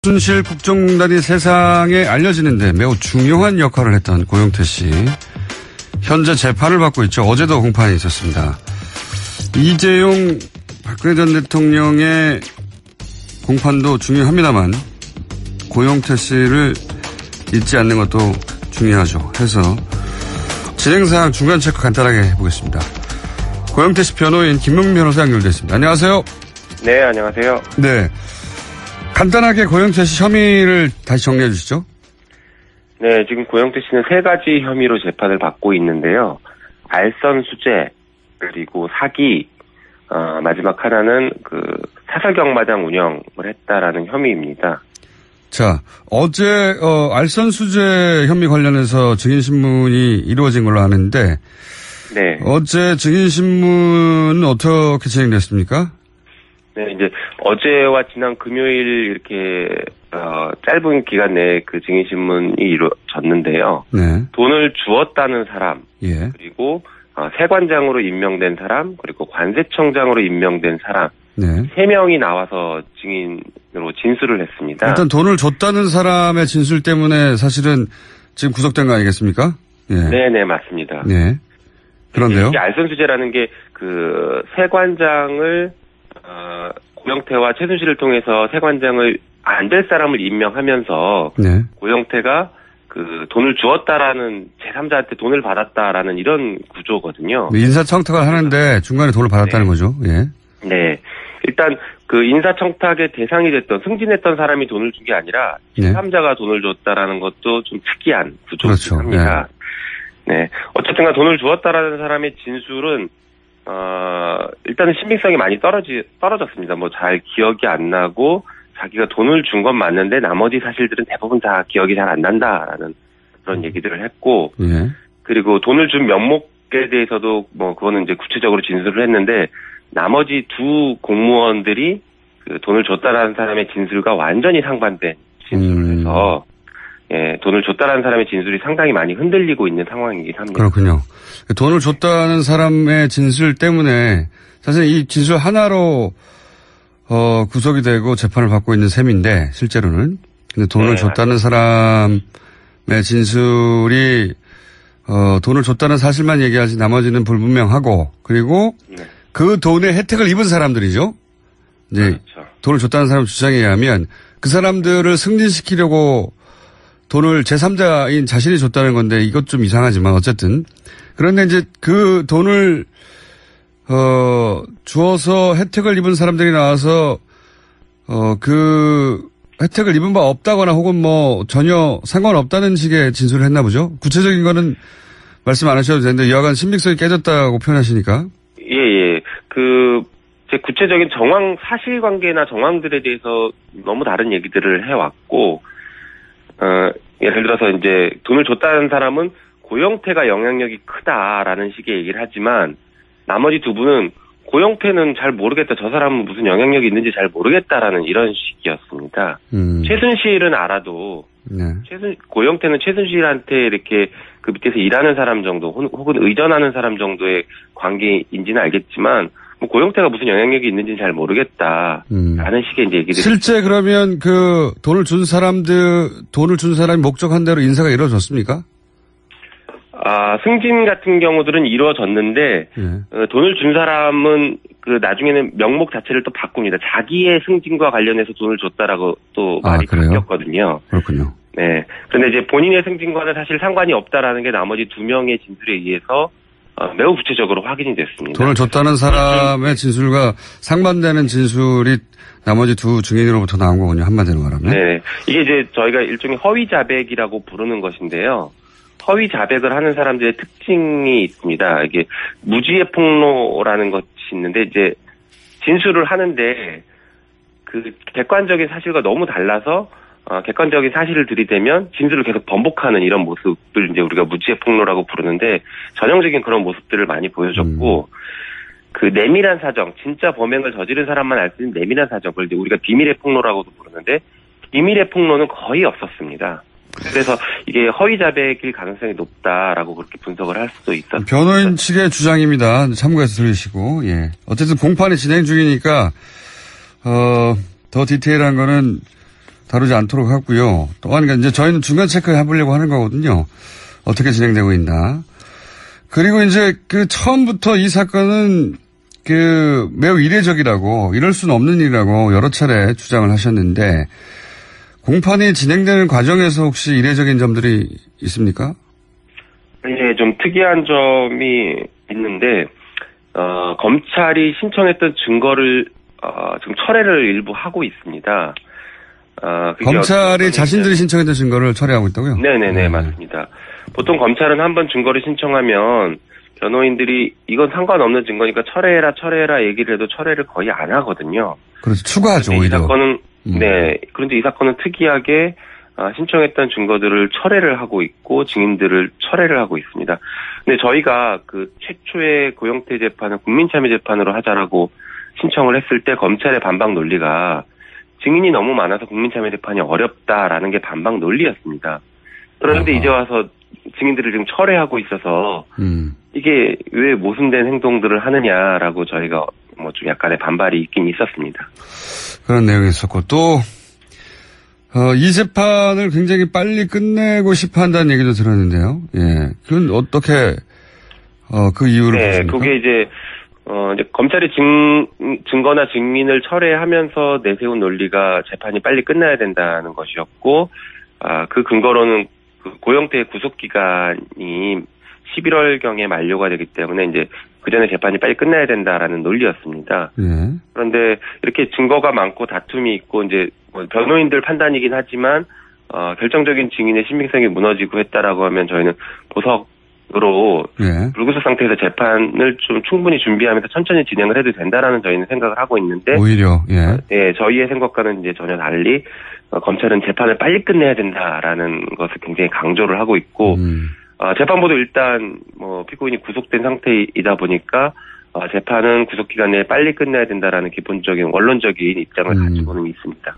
최순실 국정농단이 세상에 알려지는데 매우 중요한 역할을 했던 고영태 씨. 현재 재판을 받고 있죠. 어제도 공판이 있었습니다. 이재용 박근혜 전 대통령의 공판도 중요합니다만 고영태 씨를 잊지 않는 것도 중요하죠. 해서 진행사항 중간 체크 간단하게 해보겠습니다. 고영태 씨 변호인 김명민 변호사 연결됐습니다. 안녕하세요. 네, 안녕하세요. 네. 간단하게 고영태 씨 혐의를 다시 정리해 주시죠. 네, 지금 고영태 씨는 3가지 혐의로 재판을 받고 있는데요. 알선 수재, 그리고 사기, 마지막 하나는 사설경마장 운영을 했다라는 혐의입니다. 자, 어제 알선 수재 혐의 관련해서 증인신문이 이루어진 걸로 아는데 네. 어제 증인신문은 어떻게 진행됐습니까? 네, 이제 어제와 지난 금요일 이렇게 짧은 기간 내에 그 증인신문이 이루어졌는데요. 네. 돈을 주었다는 사람, 예. 그리고 세관장으로 임명된 사람, 그리고 관세청장으로 임명된 사람, 네. 3명이 나와서 증인으로 진술을 했습니다. 일단 돈을 줬다는 사람의 진술 때문에 사실은 지금 구속된 거 아니겠습니까? 예. 네네, 맞습니다. 네. 그런데요. 이게 알선수재라는 게 세관장을 고영태와 최순실을 통해서 세관장을 안 될 사람을 임명하면서 네. 고영태가 돈을 주었다라는 제3자한테 돈을 받았다라는 이런 구조거든요. 인사청탁을 하는데 중간에 돈을 받았다는 네. 거죠. 예. 네. 일단 인사청탁의 대상이 됐던 승진했던 사람이 돈을 준 게 아니라 제3자가 돈을 줬다라는 것도 좀 특이한 구조입니다. 그렇죠. 네. 어쨌든 돈을 주었다라는 사람의 진술은 일단은 신빙성이 많이 떨어졌습니다. 잘 기억이 안 나고 자기가 돈을 준 건 맞는데 나머지 사실들은 대부분 다 기억이 잘 안 난다라는 그런 얘기들을 했고, 예. 그리고 돈을 준 명목에 대해서도 그거는 이제 구체적으로 진술을 했는데 나머지 2 공무원들이 돈을 줬다라는 사람의 진술과 완전히 상반된 진술을 해서 돈을 줬다라는 사람의 진술이 상당히 많이 흔들리고 있는 상황이긴 합니다. 그렇군요. 돈을 줬다는 사람의 진술 때문에 사실 이 진술 하나로 구속이 되고 재판을 받고 있는 셈인데 실제로는. 근데 돈을 줬다는 사람의 진술이 돈을 줬다는 사실만 얘기하지 나머지는 불분명하고 그리고 그 돈의 혜택을 입은 사람들이죠. 이제 그렇죠. 돈을 줬다는 사람 주장에 의하면 그 사람들을 승진시키려고 돈을 제3자인 자신이 줬다는 건데 이것 좀 이상하지만 어쨌든 그런데 이제 그 돈을 주어서 혜택을 입은 사람들이 나와서 그 혜택을 입은 바 없다거나 혹은 전혀 상관없다는 식의 진술을 했나 보죠. 구체적인 거는 말씀 안 하셔도 되는데 여하간 신빙성이 깨졌다고 표현하시니까. 예. 제 구체적인 사실관계나 정황들에 대해서 너무 다른 얘기들을 해왔고, 예를 들어서 이제 돈을 줬다는 사람은 고영태가 영향력이 크다라는 식의 얘기를 하지만 나머지 2분은 고영태는 잘 모르겠다. 저 사람은 무슨 영향력이 있는지 잘 모르겠다라는 이런 식이었습니다. 최순실은 알아도 고영태는 최순실한테 이렇게 그 밑에서 일하는 사람 정도 혹은 의존하는 사람 정도의 관계인지는 알겠지만 고영태가 무슨 영향력이 있는지는 잘 모르겠다라는 식의 이제 얘기들이 실제 그러면 돈을 준 사람이 목적한 대로 인사가 이루어졌습니까? 승진 같은 경우들은 이루어졌는데 돈을 준 사람은 나중에는 명목 자체를 또 바꿉니다. 자기의 승진과 관련해서 돈을 줬다라고 또 말이 바뀌었거든요. 그렇군요. 네. 그런데 이제 본인의 승진과는 사실 상관이 없다라는 게 나머지 2명의 진술에 의해서 매우 구체적으로 확인이 됐습니다. 돈을 줬다는 사람의 진술과 상반되는 진술이 나머지 2 증인으로부터 나온 거군요. 한마디로 말하면. 네. 이게 이제 저희가 일종의 허위 자백이라고 부르는 것인데요. 허위 자백을 하는 사람들의 특징이 있습니다. 이게 무지의 폭로라는 것이 있는데 이제 진술을 하는데 객관적인 사실과 너무 달라서 객관적인 사실을 들이대면 진술을 계속 번복하는 이런 모습을 이제 우리가 무지의 폭로라고 부르는데 전형적인 그런 모습들을 많이 보여줬고 내밀한 사정, 진짜 범행을 저지른 사람만 알 수 있는 내밀한 사정, 그걸 이제 우리가 비밀의 폭로라고도 부르는데 비밀의 폭로는 거의 없었습니다. 그래서 이게 허위 자백일 가능성이 높다라고 그렇게 분석을 할 수도 있었습니다. 변호인 측의 주장입니다. 참고해서 들으시고, 예. 어쨌든 공판이 진행 중이니까, 더 디테일한 거는, 다루지 않도록 하고요. 또한 이제 저희는 중간 체크 해보려고 하는 거거든요. 어떻게 진행되고 있나. 그리고 이제 처음부터 이 사건은 매우 이례적이라고 이럴 수는 없는 일이라고 여러 차례 주장을 하셨는데 공판이 진행되는 과정에서 혹시 이례적인 점들이 있습니까? 네, 좀 특이한 점이 있는데 검찰이 신청했던 증거를 지금 철회를 일부 하고 있습니다. 검찰이 자신들이 신청했던 증거를 철회하고 있다고요? 네네네, 맞습니다. 보통 검찰은 한번 증거를 신청하면 변호인들이 이건 상관없는 증거니까 철회해라 얘기를 해도 철회를 거의 안 하거든요. 그렇죠. 추가하죠, 오히려. 이 사건은, 네. 그런데 이 사건은 특이하게 신청했던 증거들을 철회를 하고 있고 증인들을 철회를 하고 있습니다. 근데 저희가 최초의 고영태 재판을 국민참여 재판으로 하자라고 신청을 했을 때 검찰의 반박 논리가 증인이 너무 많아서 국민참여 재판이 어렵다라는 게 반박 논리였습니다. 그런데 이제 와서 증인들을 지금 철회하고 있어서 이게 왜 모순된 행동들을 하느냐라고 저희가 좀 약간의 반발이 있긴 있었습니다. 그런 내용이 있었고 또 이 재판을 굉장히 빨리 끝내고 싶어 한다는 얘기도 들었는데요. 예. 그건 어떻게 그 이유를 보십니까? 그게 이제 검찰이 증거나 증인을 철회하면서 내세운 논리가 재판이 빨리 끝나야 된다는 것이었고, 그 근거로는 고영태의 구속기간이 11월경에 만료가 되기 때문에 이제 그 전에 재판이 빨리 끝나야 된다라는 논리였습니다. 그런데 이렇게 증거가 많고 다툼이 있고 이제 변호인들 판단이긴 하지만, 결정적인 증인의 신빙성이 무너지고 했다라고 하면 저희는 보석으로 불구속 상태에서 재판을 좀 충분히 준비하면서 천천히 진행을 해도 된다라는 저희는 생각을 하고 있는데 오히려 저희의 생각과는 이제 전혀 달리 검찰은 재판을 빨리 끝내야 된다라는 것을 굉장히 강조를 하고 있고 재판부도 일단 피고인이 구속된 상태이다 보니까 재판은 구속 기간 내에 빨리 끝내야 된다라는 기본적인 원론적인 입장을 가지고는 있습니다.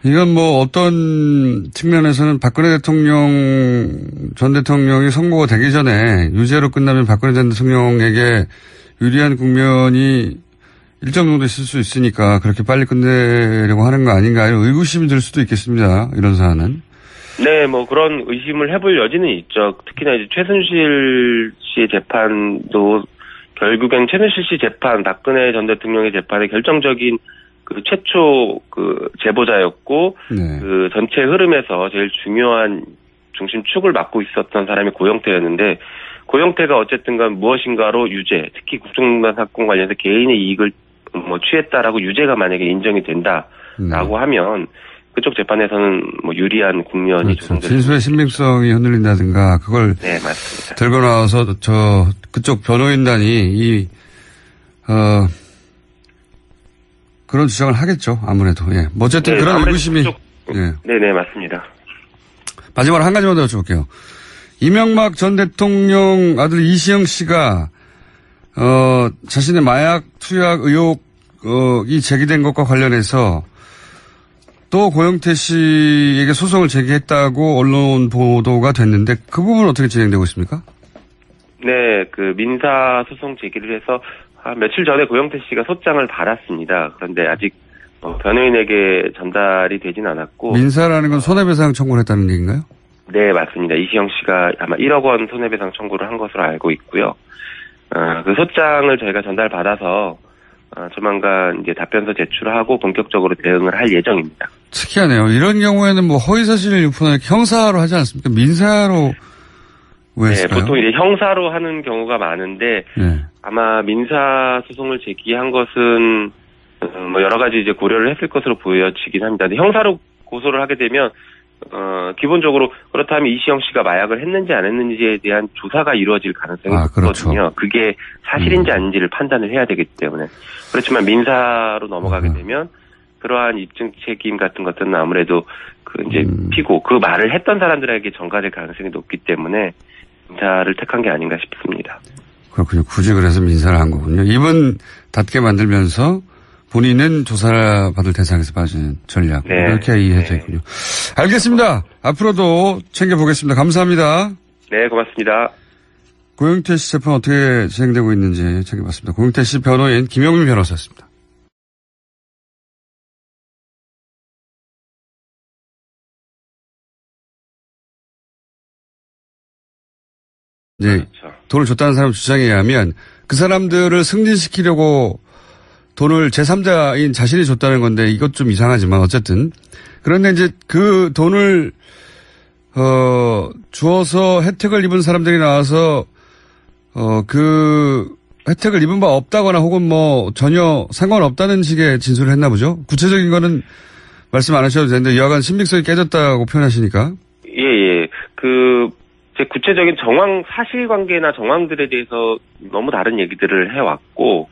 이건 어떤 측면에서는 박근혜 전 대통령이 선고가 되기 전에 유죄로 끝나면 박근혜 전 대통령에게 유리한 국면이 일정 정도 있을 수 있으니까 그렇게 빨리 끝내려고 하는 거 아닌가 이런 의구심이 들 수도 있겠습니다. 이런 사안은. 네, 그런 의심을 해볼 여지는 있죠. 특히나 이제 최순실 씨의 재판도 결국엔 최순실 씨 재판, 박근혜 전 대통령의 재판의 결정적인 최초 제보자였고, 전체 흐름에서 제일 중요한 중심축을 맡고 있었던 사람이 고영태였는데, 고영태가 어쨌든 간 무엇인가로 유죄, 특히 국정농단 사건 관련해서 개인의 이익을 취했다라고 유죄가 만약에 인정이 된다라고 하면, 그쪽 재판에서는 유리한 국면이 조성될 진술의 신빙성이 흔들린다든가, 그걸. 네, 맞습니다. 들고 나와서 그쪽 변호인단이 그런 주장을 하겠죠, 아무래도. 예. 어쨌든 그런 의구심이. 네네, 맞습니다. 마지막으로 한 가지만 더 여쭤볼게요. 이명박 전 대통령 아들 이시영 씨가, 자신의 마약 투약 의혹이 제기된 것과 관련해서 또 고영태 씨에게 소송을 제기했다고 언론 보도가 됐는데 그 부분은 어떻게 진행되고 있습니까? 네, 민사 소송 제기를 해서 며칠 전에 고영태 씨가 소장을 받았습니다. 그런데 아직 변호인에게 전달이 되진 않았고. 민사라는 건 손해배상 청구를 했다는 얘기인가요? 네, 맞습니다. 이시영 씨가 아마 1억 원 손해배상 청구를 한 것으로 알고 있고요. 그 소장을 저희가 전달받아서 조만간 이제 답변서 제출하고 본격적으로 대응을 할 예정입니다. 특이하네요. 이런 경우에는 허위사실 유포나 형사로 하지 않습니까? 민사로 왜 했을까요? 네, 보통 이제 형사로 하는 경우가 많은데 아마 민사 소송을 제기한 것은 여러 가지 이제 고려를 했을 것으로 보여지긴 합니다. 근데 형사로 고소를 하게 되면 기본적으로 그렇다면 이시영 씨가 마약을 했는지 안 했는지에 대한 조사가 이루어질 가능성이 높거든요. 그렇죠. 그게 사실인지 아닌지를 판단을 해야 되기 때문에. 그렇지만 민사로 넘어가게 되면 그러한 입증 책임 같은 것들은 아무래도 이제 피고 그 말을 했던 사람들에게 전가될 가능성이 높기 때문에 민사를 택한 게 아닌가 싶습니다. 그렇군요. 굳이 그래서 민사를 한 거군요. 입은 닫게 만들면서 본인은 조사받을 대상에서 빠지는 전략. 네. 이렇게 이해되어 있군요. 알겠습니다. 앞으로도 챙겨보겠습니다. 감사합니다. 네, 고맙습니다. 고영태 씨 재판 어떻게 진행되고 있는지 챙겨봤습니다. 고영태 씨 변호인 김영민 변호사였습니다. 이제 그렇죠. 돈을 줬다는 사람 주장에 의하면 그 사람들을 승진시키려고 돈을 제3자인 자신이 줬다는 건데 이것 좀 이상하지만 어쨌든 그런데 이제 그 돈을 주어서 혜택을 입은 사람들이 나와서 그 혜택을 입은 바 없다거나 혹은 뭐 전혀 상관없다는 식의 진술을 했나 보죠. 구체적인 거는 말씀 안 하셔도 되는데 여하간 신빙성이 깨졌다고 표현하시니까. 예. 제 구체적인 사실관계나 정황들에 대해서 너무 다른 얘기들을 해왔고,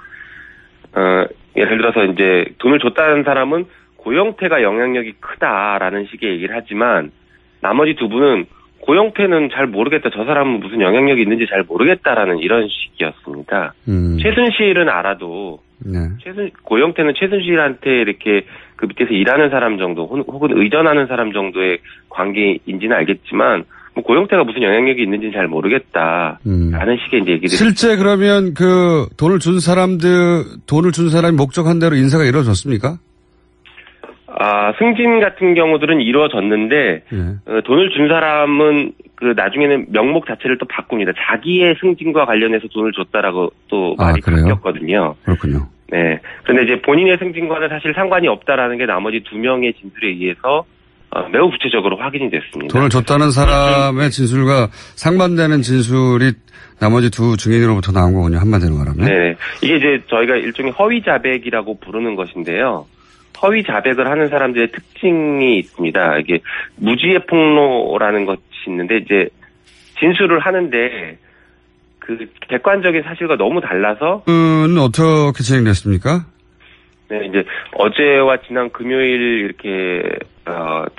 예를 들어서 이제 돈을 줬다는 사람은 고영태가 영향력이 크다라는 식의 얘기를 하지만, 나머지 두 분은 고영태는 잘 모르겠다. 저 사람은 무슨 영향력이 있는지 잘 모르겠다라는 이런 식이었습니다. 최순실은 알아도, 네. 고영태는 최순실한테 이렇게 그 밑에서 일하는 사람 정도, 혹은 의전하는 사람 정도의 관계인지는 알겠지만, 뭐 고영태가 무슨 영향력이 있는지는 잘 모르겠다라는 식의 이제 얘기를. 실제 그러면 그 돈을 준 사람이 목적한 대로 인사가 이루어졌습니까? 승진 같은 경우들은 이루어졌는데, 돈을 준 사람은 나중에는 명목 자체를 또 바꿉니다. 자기의 승진과 관련해서 돈을 줬다라고 또 말이 바뀌었거든요. 그렇군요. 네. 그런데 이제 본인의 승진과는 사실 상관이 없다라는 게 나머지 두 명의 진술에 의해서 매우 구체적으로 확인이 됐습니다. 돈을 줬다는 사람의 진술과 상반되는 진술이 나머지 두 증인으로부터 나온 거군요. 한마디로 말하면. 네. 이게 이제 저희가 일종의 허위 자백이라고 부르는 것인데요. 허위 자백을 하는 사람들의 특징이 있습니다. 이게 무지의 폭로라는 것이 있는데 이제 진술을 하는데 그 객관적인 사실과 너무 달라서. 어떻게 진행됐습니까? 네, 이제 어제와 지난 금요일 이렇게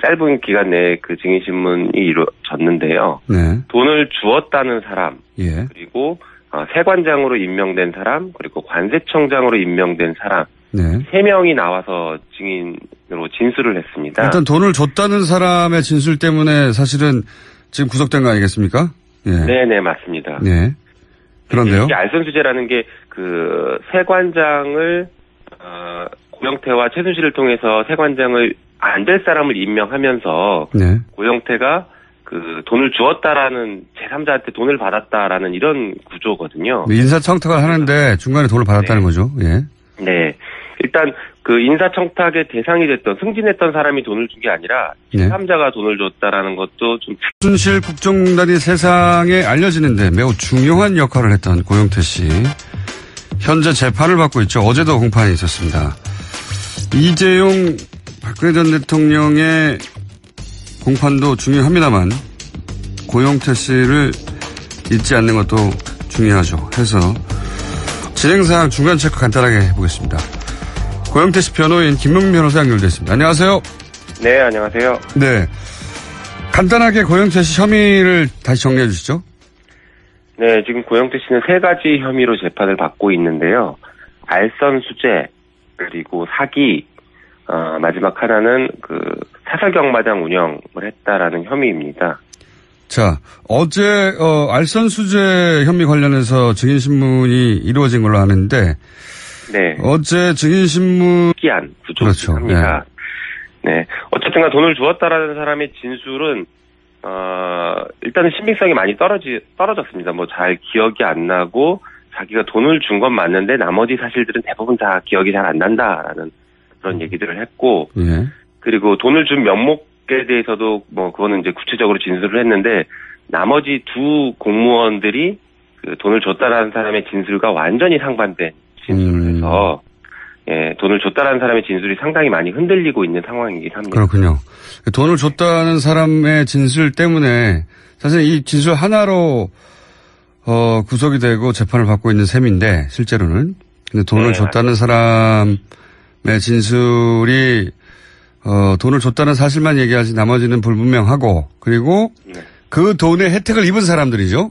짧은 기간 내에 그 증인신문이 이루어졌는데요. 네. 돈을 주었다는 사람, 예. 그리고 세관장으로 임명된 사람, 그리고 관세청장으로 임명된 사람, 네. 3명이 나와서 증인으로 진술을 했습니다. 일단 돈을 줬다는 사람의 진술 때문에 사실은 지금 구속된 거 아니겠습니까? 예. 네, 맞습니다. 네. 그런데요. 이게 알선수재라는 게 그 세관장을 고영태와 최순실을 통해서 세관장을 안 될 사람을 임명하면서 네. 고영태가 그 돈을 주었다라는 제3자한테 돈을 받았다라는 이런 구조거든요. 인사청탁을 하는데 중간에 돈을 받았다는 거죠. 예. 네. 일단 그 인사청탁의 대상이 됐던 승진했던 사람이 돈을 준 게 아니라 제3자가 돈을 줬다라는 것도 좀. 최순실 국정농단이 세상에 알려지는데 매우 중요한 역할을 했던 고영태 씨. 현재 재판을 받고 있죠. 어제도 공판이 있었습니다. 이재용 박근혜 전 대통령의 공판도 중요합니다만 고영태 씨를 잊지 않는 것도 중요하죠. 해서 진행사항 중간 체크 간단하게 해보겠습니다. 고영태 씨 변호인 김명민 변호사 연결됐습니다. 안녕하세요. 네, 안녕하세요. 네. 간단하게 고영태 씨 혐의를 다시 정리해 주시죠. 네, 지금 고영태 씨는 3가지 혐의로 재판을 받고 있는데요. 알선 수재, 그리고 사기, 마지막 하나는 그 사설경마장 운영을 했다라는 혐의입니다. 자, 어제 알선 수재 혐의 관련해서 증인신문이 이루어진 걸로 아는데, 네, 어제 증인신문 기한 부족합니다. 그렇죠. 네, 어쨌든간 돈을 주었다라는 사람의 진술은 일단은 신빙성이 많이 떨어졌습니다. 뭐 잘 기억이 안 나고 자기가 돈을 준 건 맞는데 나머지 사실들은 대부분 다 기억이 잘 안 난다라는 그런 얘기들을 했고, 예. 그리고 돈을 준 명목에 대해서도 뭐 그거는 이제 구체적으로 진술을 했는데 나머지 두 공무원들이 그 돈을 줬다라는 사람의 진술과 완전히 상반된 진술을 해서 예, 돈을 줬다라는 사람의 진술이 상당히 많이 흔들리고 있는 상황이긴 합니다. 그렇군요. 돈을 줬다는 사람의 진술 때문에 사실 이 진술 하나로 구속이 되고 재판을 받고 있는 셈인데 실제로는 근데 돈을 줬다는 사람의 진술이 돈을 줬다는 사실만 얘기하지 나머지는 불분명하고 그리고 그 돈의 혜택을 입은 사람들이죠.